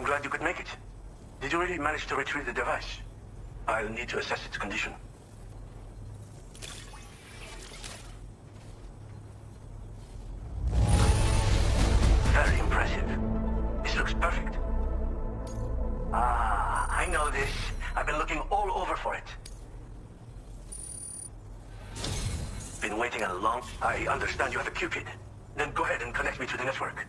glad you could make it. Did you really manage to retrieve the device? I'll need to assess its condition. Very impressive. This looks perfect. Ah, I know this. I've been looking all over for it. Been waiting a long... I understand you have a Cupid. Then go ahead and connect me to the network.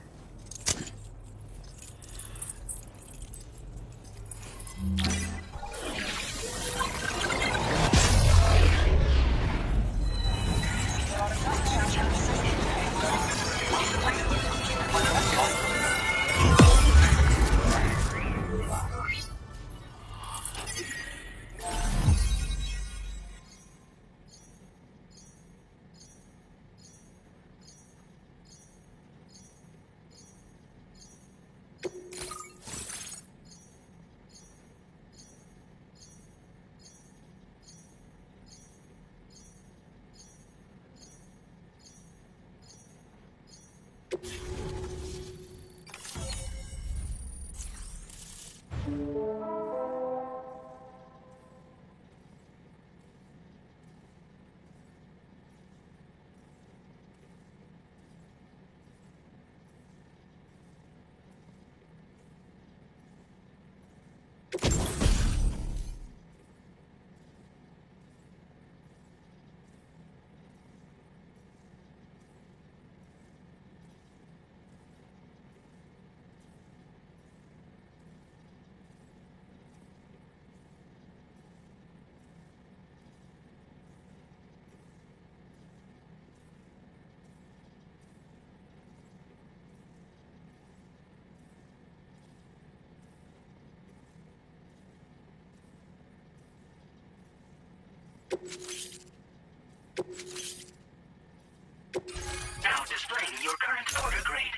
Now displaying your current order grade.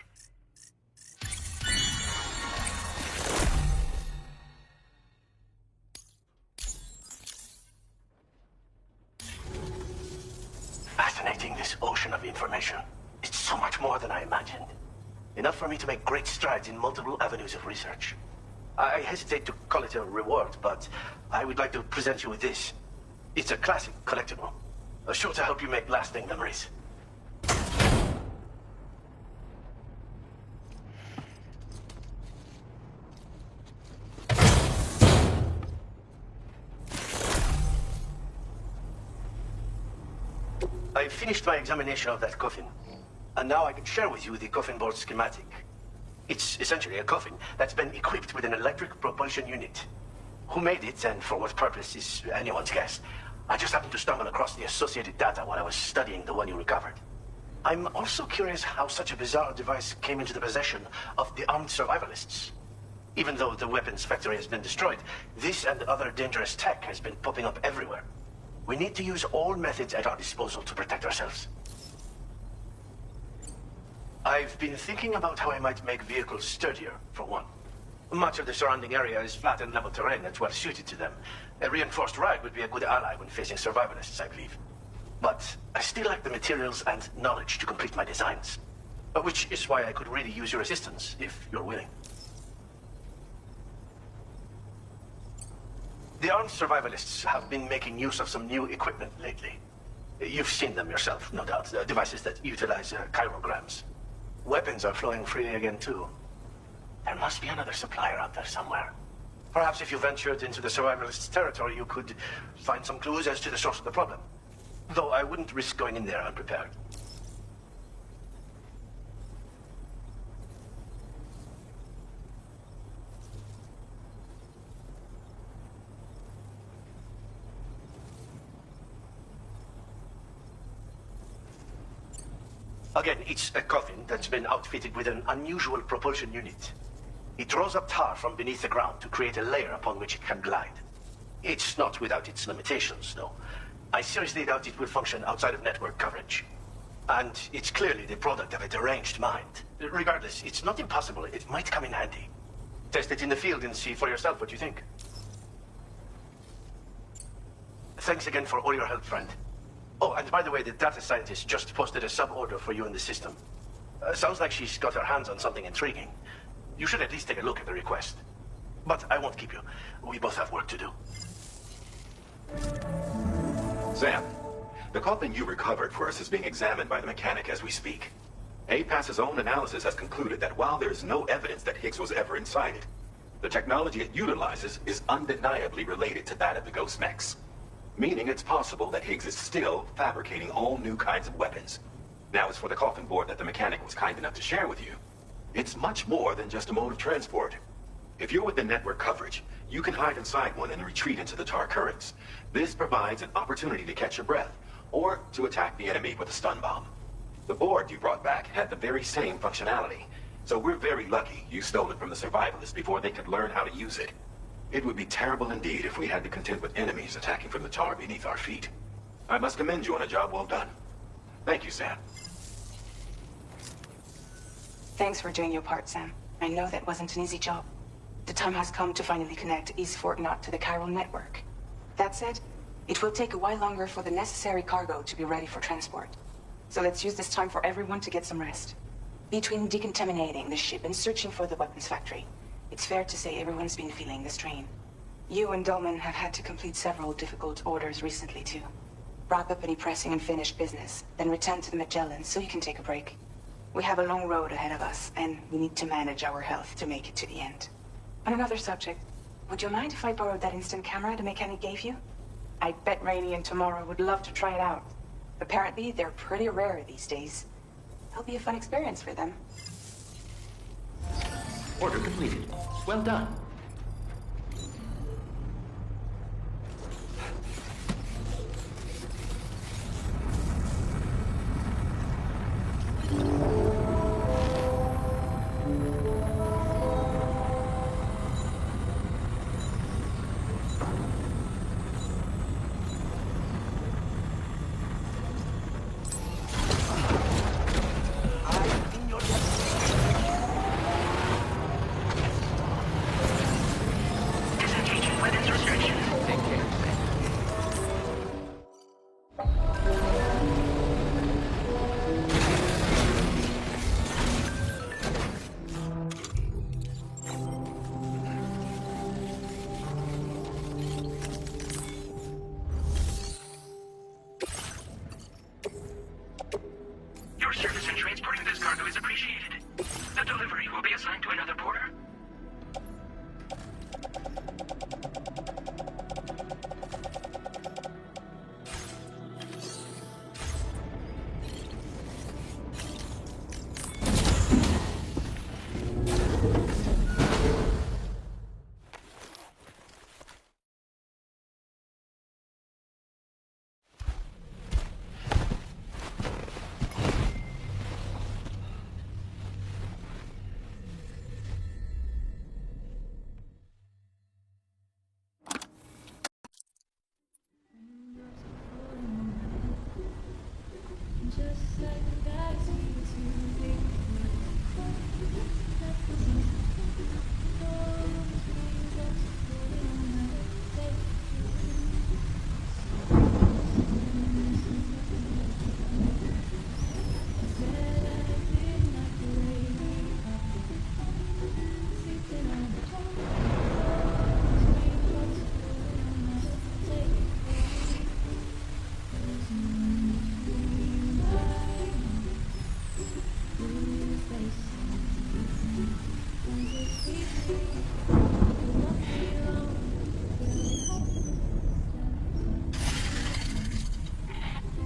Fascinating, this ocean of information. It's so much more than I imagined. Enough for me to make great strides in multiple avenues of research. I hesitate to call it a reward, but I would like to present you with this. It's a classic collectible, sure to help you make lasting memories. I finished my examination of that coffin, and now I can share with you the coffin board schematic. It's essentially a coffin that's been equipped with an electric propulsion unit. Who made it and for what purpose is anyone's guess. I just happened to stumble across the associated data while I was studying the one you recovered. I'm also curious how such a bizarre device came into the possession of the armed survivalists. Even though the weapons factory has been destroyed, this and other dangerous tech has been popping up everywhere. We need to use all methods at our disposal to protect ourselves. I've been thinking about how I might make vehicles sturdier, for one. Much of the surrounding area is flat and level terrain that's well suited to them. A reinforced ride would be a good ally when facing survivalists, I believe. But I still lack the materials and knowledge to complete my designs. Which is why I could really use your assistance, if you're willing. The armed survivalists have been making use of some new equipment lately. You've seen them yourself, no doubt. Devices that utilize chirograms. Weapons are flowing freely again, too. There must be another supplier out there somewhere. Perhaps if you ventured into the survivalists' territory, you could find some clues as to the source of the problem. Though I wouldn't risk going in there unprepared. Again, it's a coffin that's been outfitted with an unusual propulsion unit. It draws up tar from beneath the ground to create a layer upon which it can glide. It's not without its limitations, though. I seriously doubt it will function outside of network coverage. And it's clearly the product of a deranged mind. Regardless, it's not impossible. It might come in handy. Test it in the field and see for yourself what you think. Thanks again for all your help, friend. Oh, and by the way, the data scientist just posted a sub-order for you in the system. Sounds like she's got her hands on something intriguing. You should at least take a look at the request. But I won't keep you. We both have work to do. Sam, the coffin you recovered for us is being examined by the mechanic as we speak. APAS's own analysis has concluded that while there is no evidence that Higgs was ever inside it, the technology it utilizes is undeniably related to that of the Ghost mechs. Meaning it's possible that Higgs is still fabricating all new kinds of weapons. Now, as for the coffin board that the mechanic was kind enough to share with you, it's much more than just a mode of transport. If you're within network coverage, you can hide inside one and retreat into the tar currents. This provides an opportunity to catch your breath, or to attack the enemy with a stun bomb. The board you brought back had the very same functionality, so we're very lucky you stole it from the survivalists before they could learn how to use it. It would be terrible indeed if we had to contend with enemies attacking from the tar beneath our feet. I must commend you on a job well done. Thank you, Sam. Thanks for doing your part, Sam. I know that wasn't an easy job. The time has come to finally connect East Fort Knot to the chiral network. That said, it will take a while longer for the necessary cargo to be ready for transport. So let's use this time for everyone to get some rest. Between decontaminating the ship and searching for the weapons factory, it's fair to say everyone's been feeling the strain. You and Dolman have had to complete several difficult orders recently, too. Wrap up any pressing and finished business, then return to the Magellan so you can take a break. We have a long road ahead of us, and we need to manage our health to make it to the end. On another subject, would you mind if I borrowed that instant camera the mechanic gave you? I bet Rainey and Tomorrow would love to try it out. Apparently, they're pretty rare these days. It'll be a fun experience for them. Order completed. Well done. Disengaging weapons restrictions. Take care. Your service in transporting this cargo is appreciated. The delivery will be assigned to another porter.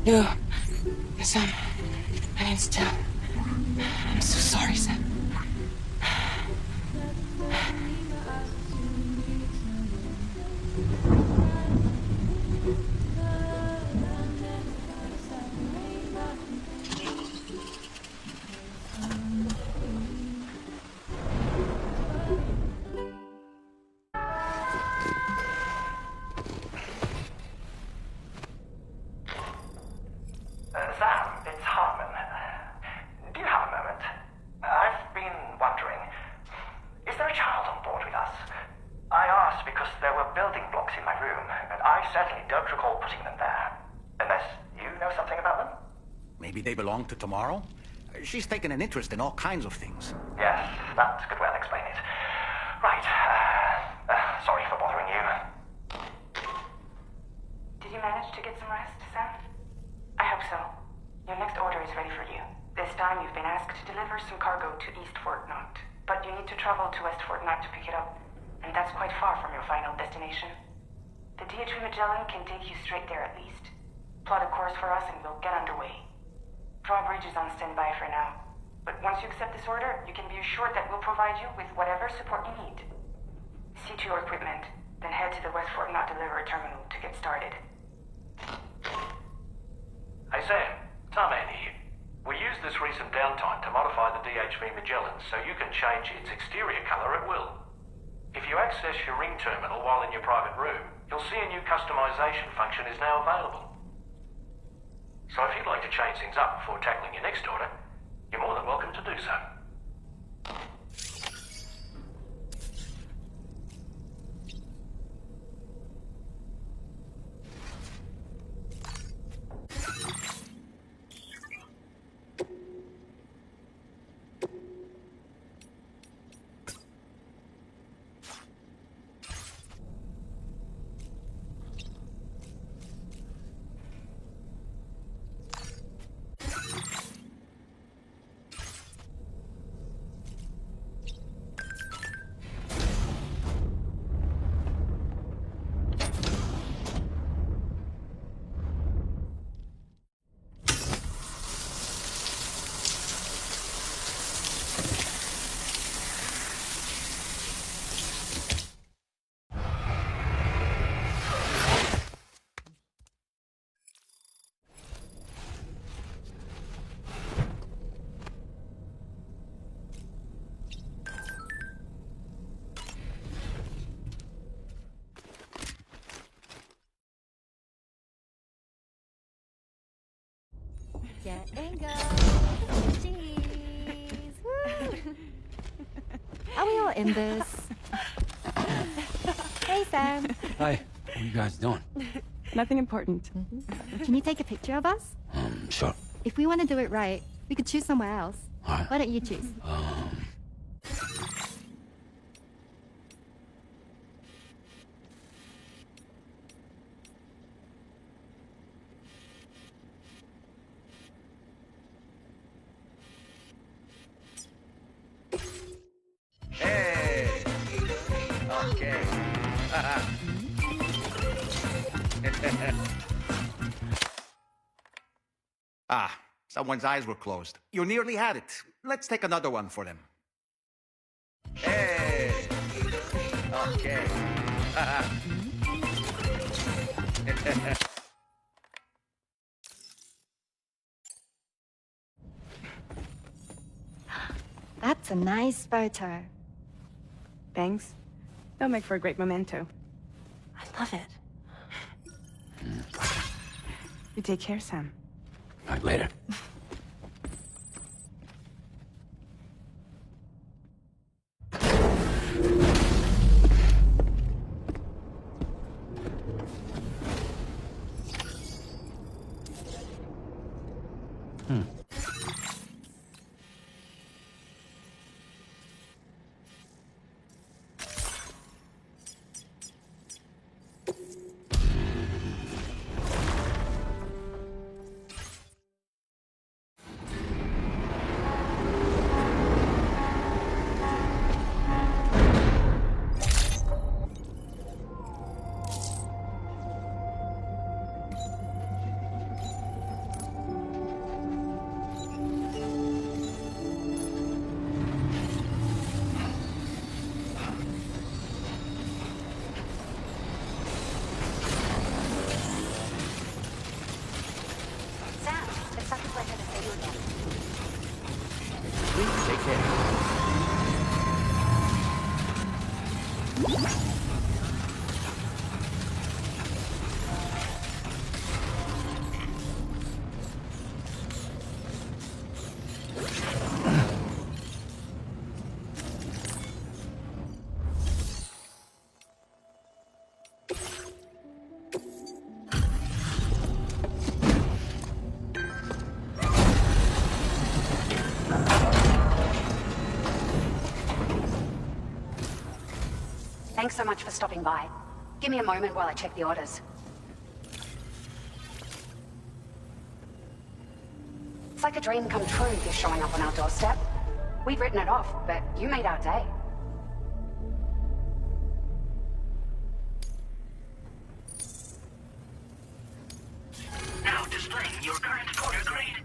No, Sam, I need to. I'm so sorry, Sam. Sam, it's Hartman. Do you have a moment? I've been wondering, is there a child on board with us? I asked because there were building blocks in my room, and I certainly don't recall putting them there. Unless you know something about them? Maybe they belong to Tomorrow? She's taken an interest in all kinds of things. Yes, that could well explain it. Right, get some rest, Sam? I hope so. Your next order is ready for you. This time you've been asked to deliver some cargo to East Fort Knot. But you need to travel to West Fort Knot to pick it up. And that's quite far from your final destination. The DHV Magellan can take you straight there at least. Plot a course for us and we'll get underway. Drawbridge is on standby for now. But once you accept this order, you can be assured that we'll provide you with whatever support you need. See to your equipment, then head to the West Fort Knot delivery terminal to get started. Hey Sam, Tarman here. We used this recent downtime to modify the DHV Magellan so you can change its exterior color at will. If you access your ring terminal while in your private room, you'll see a new customization function is now available. So if you'd like to change things up before tackling your next order, you're more than welcome to do so. Get and go. Cheese. Woo. Are we all in this? Hey, Sam. Hi. What are you guys doing? Nothing important. Can you take a picture of us? Sure. If we want to do it right, we could choose somewhere else. All right. Why don't you choose? Hey! Okay. Someone's eyes were closed. You nearly had it. Let's take another one for them. Hey! Okay. That's a nice photo. Thanks. They'll make for a great memento. I love it. You take care, Sam. All right, later. Thanks so much for stopping by. Give me a moment while I check the orders. like a dream come true, this showing up on our doorstep. We'd written it off, but you made our day. Now displaying your current quarter grade.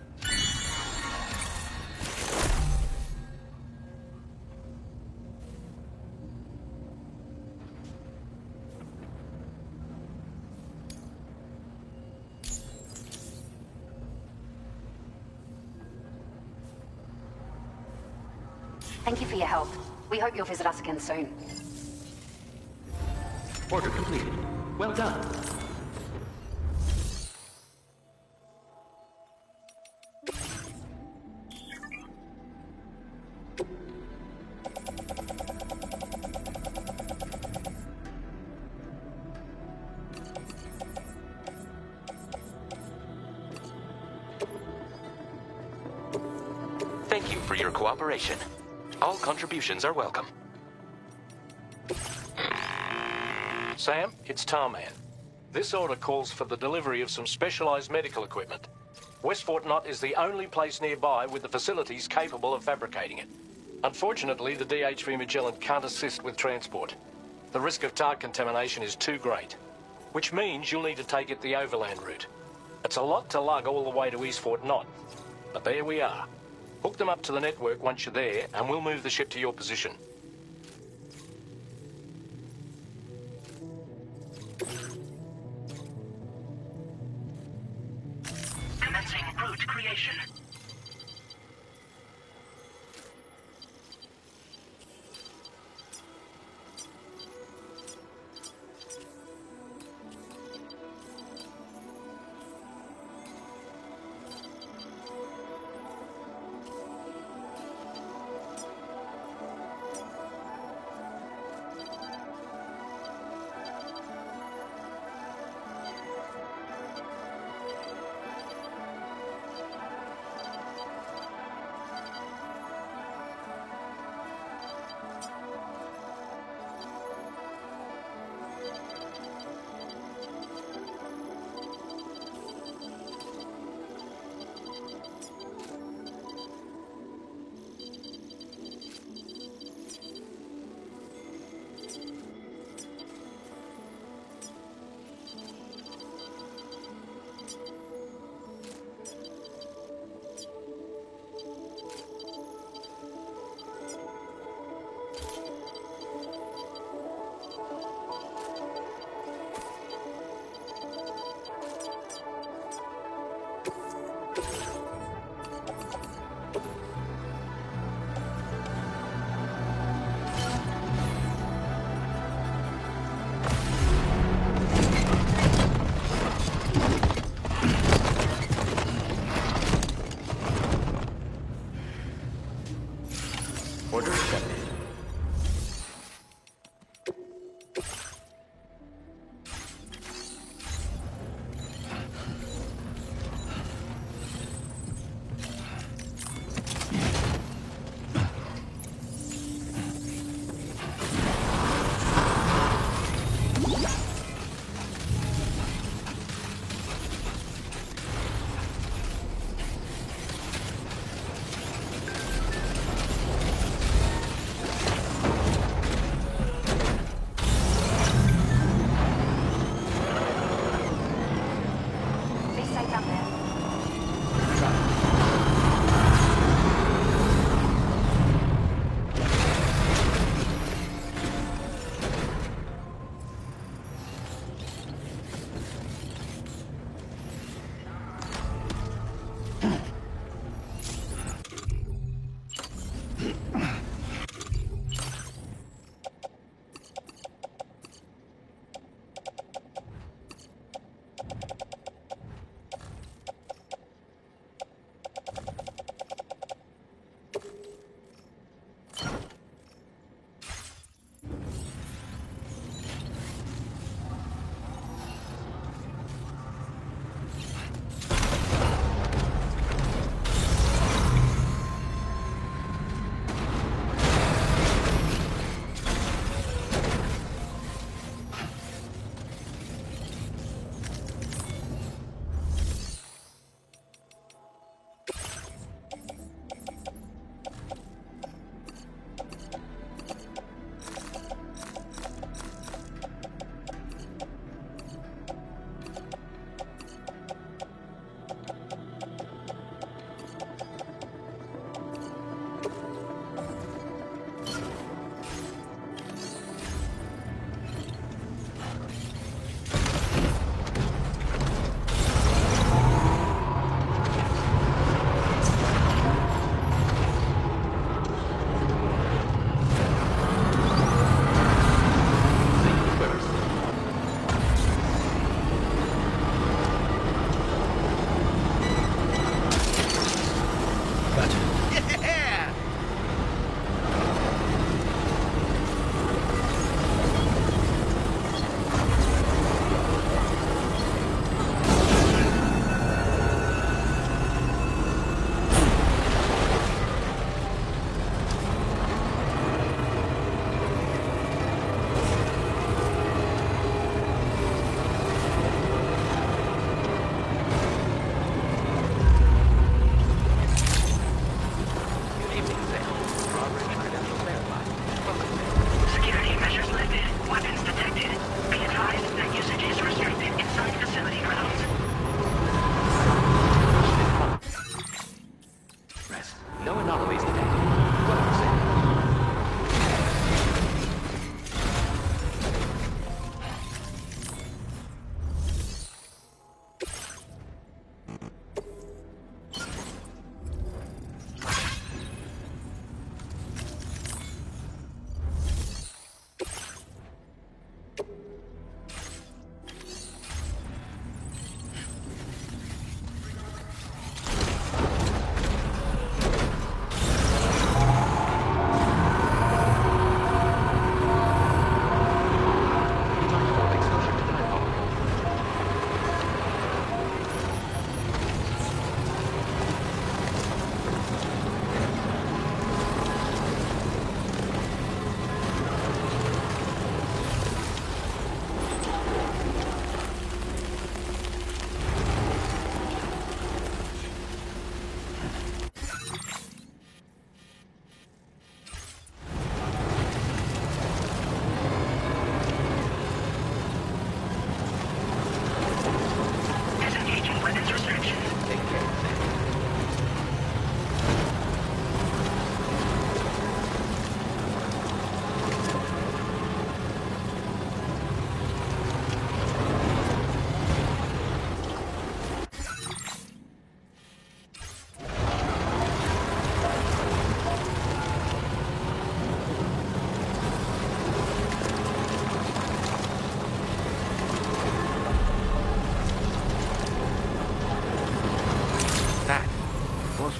Thank you for your help. We hope you'll visit us again soon. Order completed. Well done. Thank you for your cooperation. All contributions are welcome. Sam, it's Tarman. This order calls for the delivery of some specialized medical equipment. West Fort Knott is the only place nearby with the facilities capable of fabricating it. Unfortunately, the DHV Magellan can't assist with transport. The risk of TARC contamination is too great, which means you'll need to take it the overland route. It's a lot to lug all the way to East Fort Knott, but there we are. Hook them up to the network once you're there, and we'll move the ship to your position. Commencing route creation. Order accepted. Be safe out there.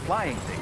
flying thing.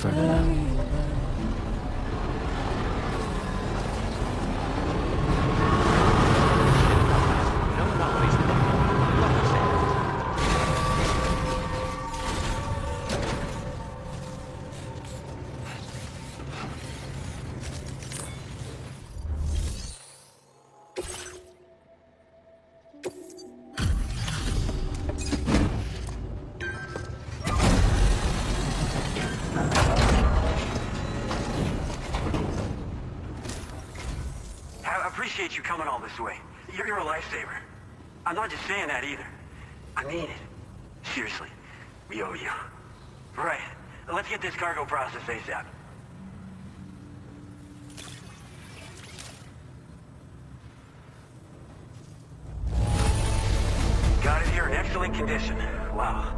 further now. Appreciate you coming all this way. You're a lifesaver. I'm not just saying that either. I mean it. Seriously, we owe you. Right. Let's get this cargo processed ASAP. Got it here in excellent condition. Wow.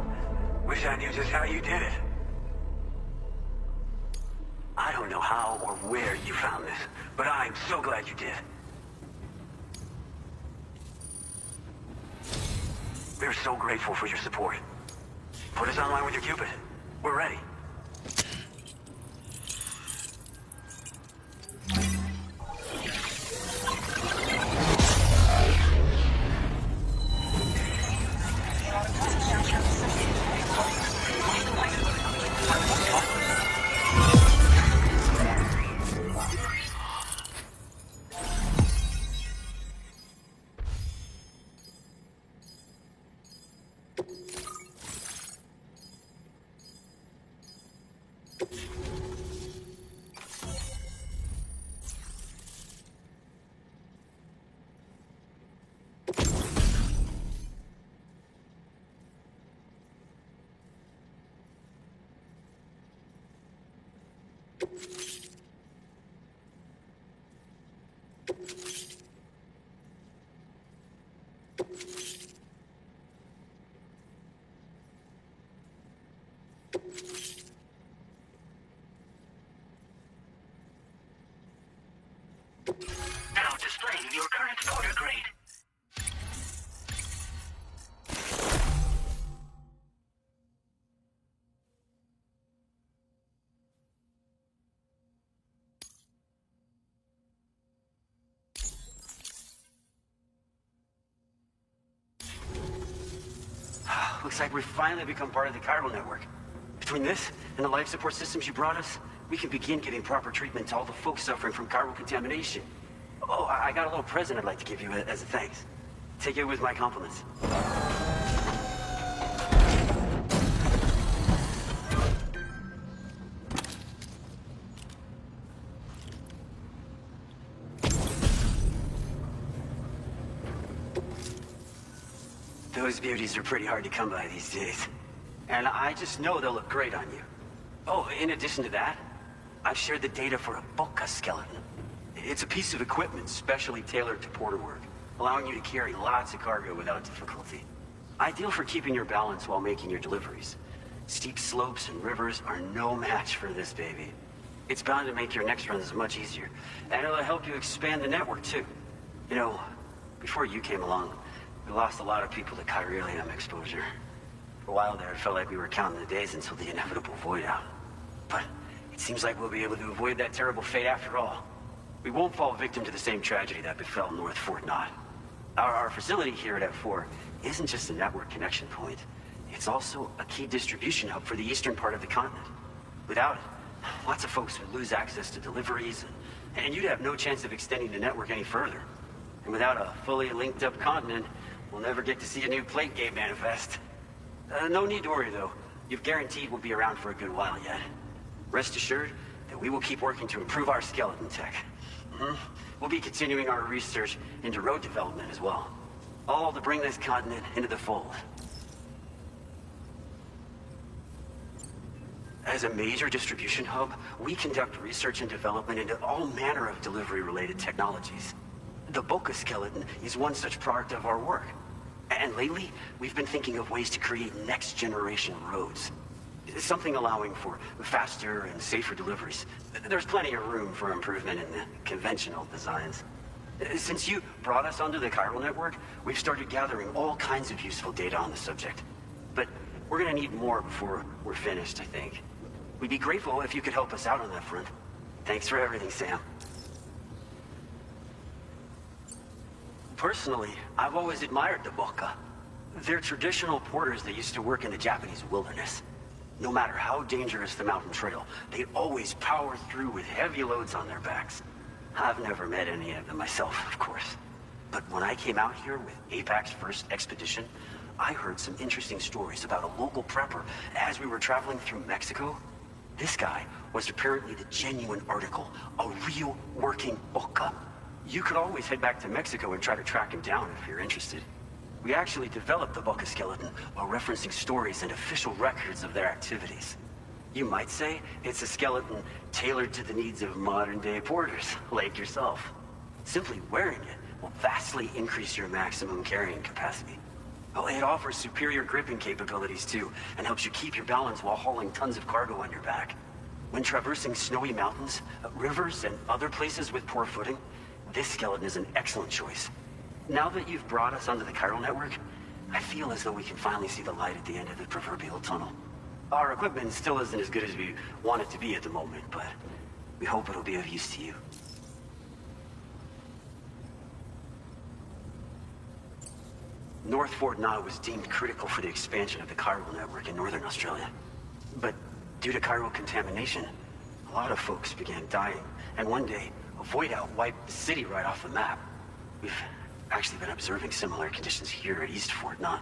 Wish I knew just how you did it. I don't know how or where you found this, but I'm so glad you did. We're so grateful for your support. Put us online with your Cupid. We're ready. Now displaying your current order grade. Looks like we've finally become part of the chiral network. Between this and the life support systems you brought us, we can begin giving proper treatment to all the folks suffering from chiral contamination. Oh, I got a little present I'd like to give you as a thanks. Take it with my compliments. Those beauties are pretty hard to come by these days. And I just know they'll look great on you. Oh, in addition to that, I've shared the data for a Boca skeleton. It's a piece of equipment specially tailored to porter work, allowing you to carry lots of cargo without difficulty. Ideal for keeping your balance while making your deliveries. Steep slopes and rivers are no match for this baby. It's bound to make your next runs much easier, and it'll help you expand the network too. You know, before you came along, we lost a lot of people to chiralium exposure. For a while there, it felt like we were counting the days until the inevitable void out. But it seems like we'll be able to avoid that terrible fate after all. We won't fall victim to the same tragedy that befell North Fort Knott. Our facility here at F4 isn't just a network connection point. It's also a key distribution hub for the eastern part of the continent. Without it, lots of folks would lose access to deliveries, and you'd have no chance of extending the network any further. And without a fully linked up continent, we'll never get to see a new plate game manifest. No need to worry, though. You've guaranteed we'll be around for a good while yet. Rest assured that we will keep working to improve our skeleton tech. We'll be continuing our research into road development as well. All to bring this continent into the fold. As a major distribution hub, we conduct research and development into all manner of delivery-related technologies. The Boca skeleton is one such product of our work. And lately, we've been thinking of ways to create next-generation roads. Something allowing for faster and safer deliveries. There's plenty of room for improvement in the conventional designs. Since you brought us onto the chiral network, we've started gathering all kinds of useful data on the subject. But we're gonna need more before we're finished, I think. We'd be grateful if you could help us out on that front. Thanks for everything, Sam. Personally, I've always admired the Boka. They're traditional porters that used to work in the Japanese wilderness. No matter how dangerous the mountain trail, they always power through with heavy loads on their backs. I've never met any of them myself, of course. But when I came out here with APAC's first expedition, I heard some interesting stories about a local prepper as we were traveling through Mexico. This guy was apparently the genuine article, a real working Boka. You could always head back to Mexico and try to track him down if you're interested. We actually developed the Boka skeleton while referencing stories and official records of their activities. You might say it's a skeleton tailored to the needs of modern-day porters, like yourself. Simply wearing it will vastly increase your maximum carrying capacity. Oh, it offers superior gripping capabilities too, and helps you keep your balance while hauling tons of cargo on your back. When traversing snowy mountains, rivers, and other places with poor footing, this skeleton is an excellent choice. Now that you've brought us onto the chiral network, I feel as though we can finally see the light at the end of the proverbial tunnel. Our equipment still isn't as good as we want it to be at the moment, but we hope it'll be of use to you. North Fort Na was deemed critical for the expansion of the chiral network in northern Australia. But due to chiral contamination, a lot of folks began dying, and one day, a void out wiped the city right off the map. We've actually been observing similar conditions here at East Fort Na.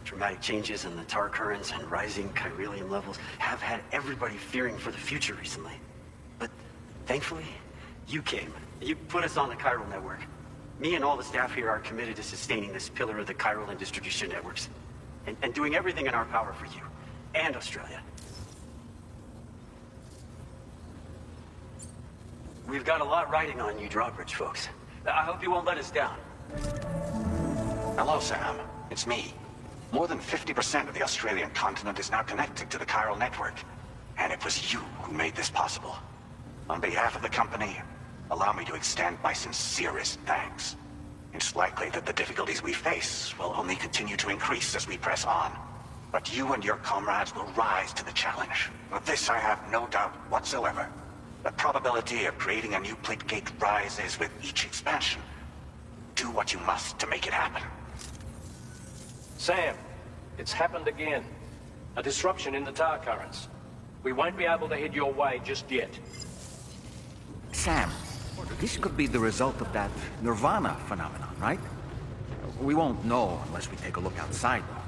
Dramatic changes in the tar currents and rising chiralium levels have had everybody fearing for the future recently. But thankfully, you came. You put us on the chiral network. Me and all the staff here are committed to sustaining this pillar of the chiral and distribution networks. And doing everything in our power for you. And Australia. We've got a lot riding on you drawbridge folks. I hope you won't let us down. Hello, Sam. It's me. More than 50% of the Australian continent is now connected to the chiral network. And it was you who made this possible. On behalf of the company, allow me to extend my sincerest thanks. It's likely that the difficulties we face will only continue to increase as we press on. But you and your comrades will rise to the challenge. Of this I have no doubt whatsoever. The probability of creating a new plate gate rises with each expansion. Do what you must to make it happen. Sam, it's happened again. A disruption in the tar currents. We won't be able to head your way just yet. Sam, this could be the result of that Nirvana phenomenon, right? We won't know unless we take a look outside, though.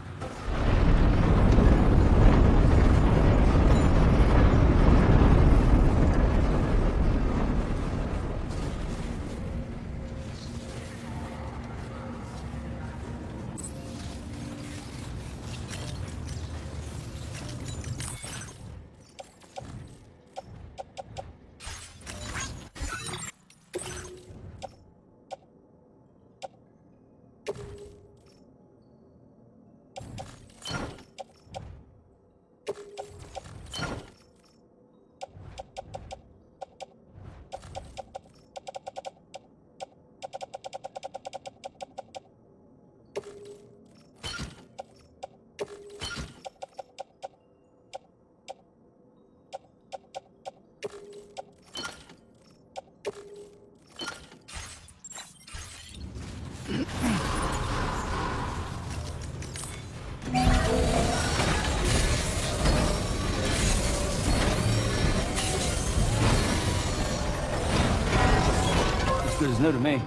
Good as new to me.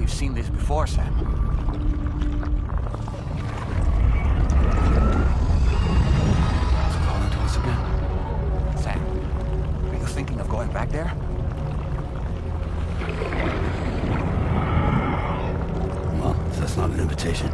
Seen this before, Sam. It's calling to us again. Sam, are you thinking of going back there? Well, if that's not an invitation.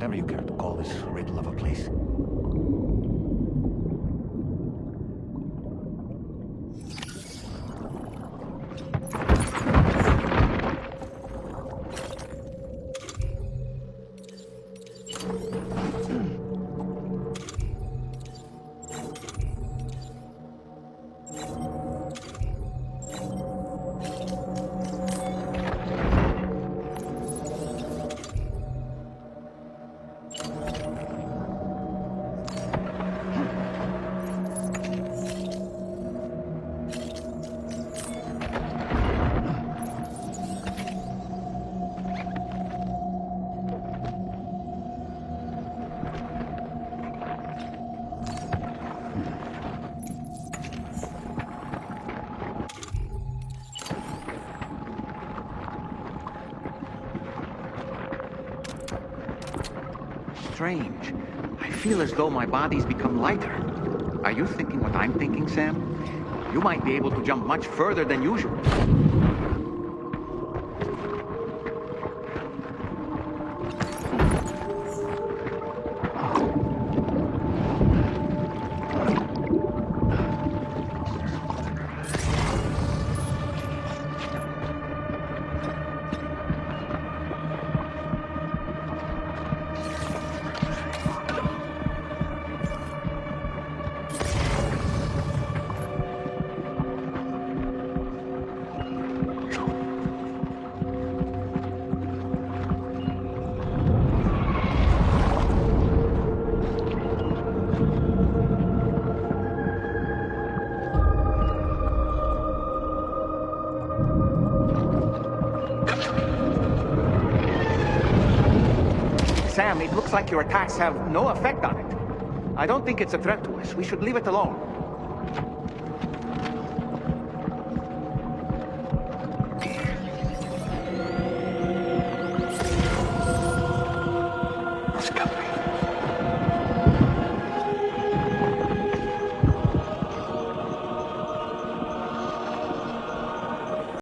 whatever you care to call this riddle of a place. Strange. I feel as though my body's become lighter. Are you thinking what I'm thinking, Sam? You might be able to jump much further than usual. Sam, it looks like your attacks have no effect on it. I don't think it's a threat to us. We should leave it alone.